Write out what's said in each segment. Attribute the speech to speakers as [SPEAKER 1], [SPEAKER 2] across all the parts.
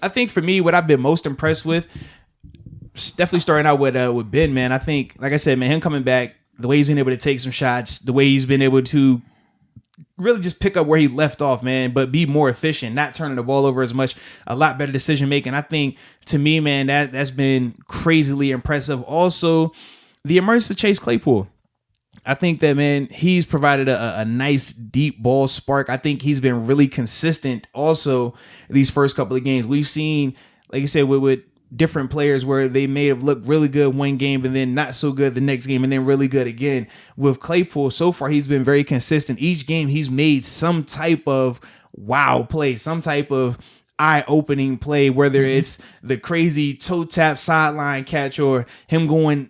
[SPEAKER 1] I think for me, what I've been most impressed with, definitely starting out with Ben, man. I think, like I said, man, him coming back, the way he's been able to take some shots, the way he's been able to really just pick up where he left off, man, but be more efficient, not turning the ball over as much, a lot better decision making. I think, to me, man, that's been crazily impressive. Also, the emergence of Chase Claypool. I think that, man, he's provided a nice deep ball spark. I think he's been really consistent also these first couple of games. We've seen, like you said, with different players where they may have looked really good one game and then not so good the next game and then really good again. With Claypool, so far he's been very consistent. Each game he's made some type of wow play, some type of eye-opening play, whether it's the crazy toe tap sideline catch or him going,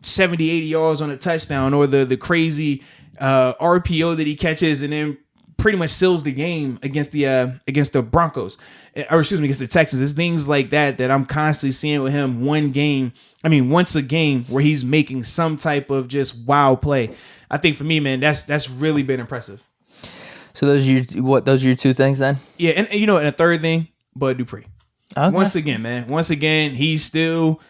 [SPEAKER 1] 70, 80 yards on a touchdown, or the crazy RPO that he catches and then pretty much seals the game against the Broncos, or against the Texans. There's things like that I'm constantly seeing with him once a game where he's making some type of just wow play. I think for me, man, that's really been impressive.
[SPEAKER 2] So those are your two things then?
[SPEAKER 1] Yeah, and and a third thing, Bud Dupree.
[SPEAKER 2] Okay.
[SPEAKER 1] Once again, he's still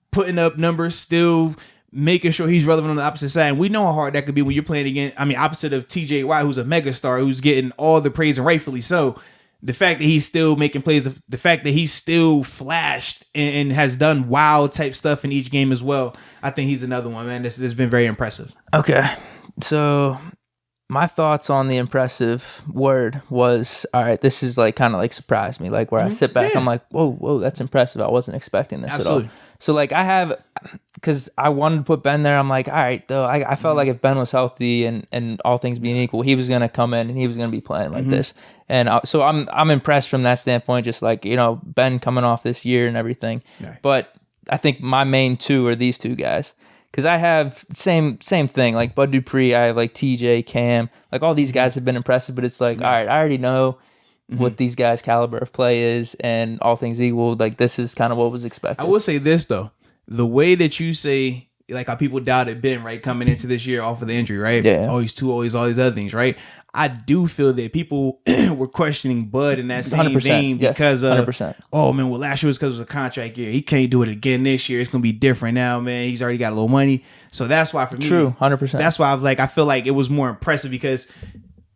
[SPEAKER 1] putting up numbers, still making sure he's relevant on the opposite side. And we know how hard that could be when you're playing opposite of TJ Watt, who's a megastar, who's getting all the praise, and rightfully so. The fact that he's still making plays, the fact that he's still flashed and has done wow type stuff in each game as well. I think he's another one, man. This has been very impressive.
[SPEAKER 2] Okay. So my thoughts on the impressive word was, all right, this is kind of surprised me. Where I sit back, I'm like, whoa, that's impressive. I wasn't expecting this at all. So because I wanted to put Ben there, I'm like, all right, though, I felt like if Ben was healthy and all things being equal, he was going to come in and he was going to be playing like this. And so I'm impressed from that standpoint, just Ben coming off this year and everything. Right. But I think my main two are these two guys. Because I have same thing, like Bud Dupree, I have TJ, Cam, all these guys have been impressive, but it's all right, I already know what these guys' caliber of play is, and all things equal, this is kind of what was expected.
[SPEAKER 1] I will say this, though. The way that you say, how people doubted Ben, right, coming into this year off of the injury, right?
[SPEAKER 2] Yeah.
[SPEAKER 1] Oh, he's too old, he's all these other things, right? I do feel that people were questioning Bud in that same vein because of, 100%. Oh, man, well, last year was because it was a contract year. He can't do it again this year. It's going to be different now, man. He's already got a little money. So that's why for me.
[SPEAKER 2] True, 100%.
[SPEAKER 1] That's why I was I feel like it was more impressive because,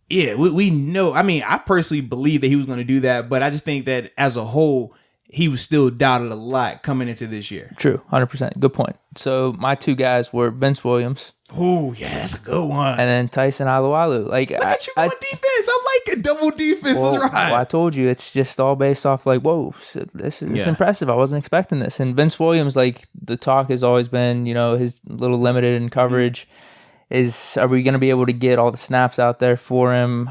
[SPEAKER 1] yeah, we know. I personally believe that he was going to do that, but I just think that as a whole, he was still doubted a lot coming into this year.
[SPEAKER 2] True, 100%. Good point. So my two guys were Vince Williams.
[SPEAKER 1] Oh, yeah, that's a good one.
[SPEAKER 2] And then Tyson Alualu.
[SPEAKER 1] Look at you on defense. I like it. Double defense is right.
[SPEAKER 2] Well, I told you, it's just all based off whoa, this is impressive. I wasn't expecting this. And Vince Williams, the talk has always been, his little limited in coverage. Are we going to be able to get all the snaps out there for him?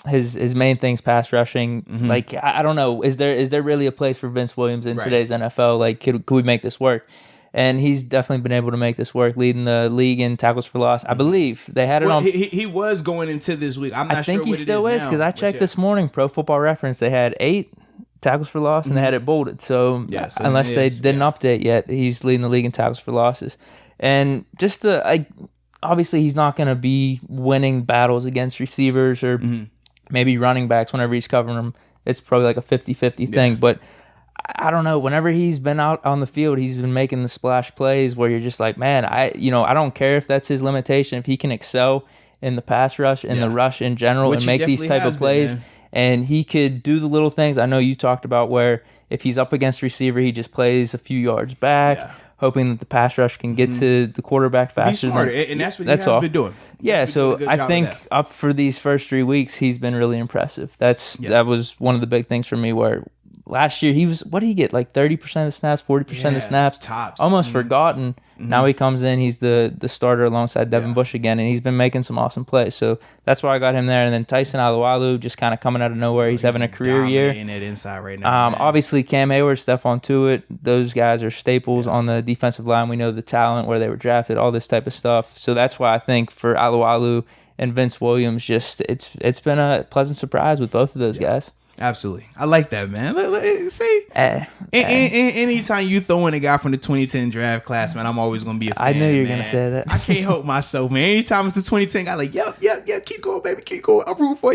[SPEAKER 2] His main thing's pass rushing. I don't know. Is there really a place for Vince Williams in today's NFL? Could we make this work? And he's definitely been able to make this work, leading the league in tackles for loss. I believe they had it on.
[SPEAKER 1] He was going into this week. I'm not sure.
[SPEAKER 2] I think he still is because I checked this morning. Pro Football Reference. They had 8 tackles for loss and they had it bolded. So unless they didn't update yet, he's leading the league in tackles for losses. And just obviously he's not going to be winning battles against receivers or maybe running backs whenever he's covering them. It's probably a 50-50 thing, but I don't know. Whenever he's been out on the field, he's been making the splash plays where you're just man, I don't care if that's his limitation. If he can excel in the pass rush and the rush in general and make these type of plays, and he could do the little things. I know you talked about where if he's up against receiver, he just plays a few yards back, hoping that the pass rush can get to the quarterback faster.
[SPEAKER 1] He's smarter, and that's what he has been doing.
[SPEAKER 2] Yeah, so I think up for these first 3 weeks, he's been really impressive. That was one of the big things for me where last year, he was, what did he get? 30% of the snaps, 40% of the snaps.
[SPEAKER 1] Tops.
[SPEAKER 2] Almost forgotten. Now he comes in, he's the starter alongside Devin Bush again, and he's been making some awesome plays. So that's why I got him there. And then Tyson Alualu just kind of coming out of nowhere. He's having a career year.
[SPEAKER 1] That inside right now.
[SPEAKER 2] Obviously, Cam Hayward, Stephon Tuitt, those guys are staples on the defensive line. We know the talent, where they were drafted, all this type of stuff. So that's why I think for Alualu and Vince Williams, just it's been a pleasant surprise with both of those guys.
[SPEAKER 1] Absolutely. I like that, man. See, anytime you throw in a guy from the 2010 draft class, man, I'm always going to be a fan.
[SPEAKER 2] I knew you were going to say that.
[SPEAKER 1] I can't help myself, man. Anytime it's the 2010 guy, yep, keep going, baby, keep going. I'm rooting for you.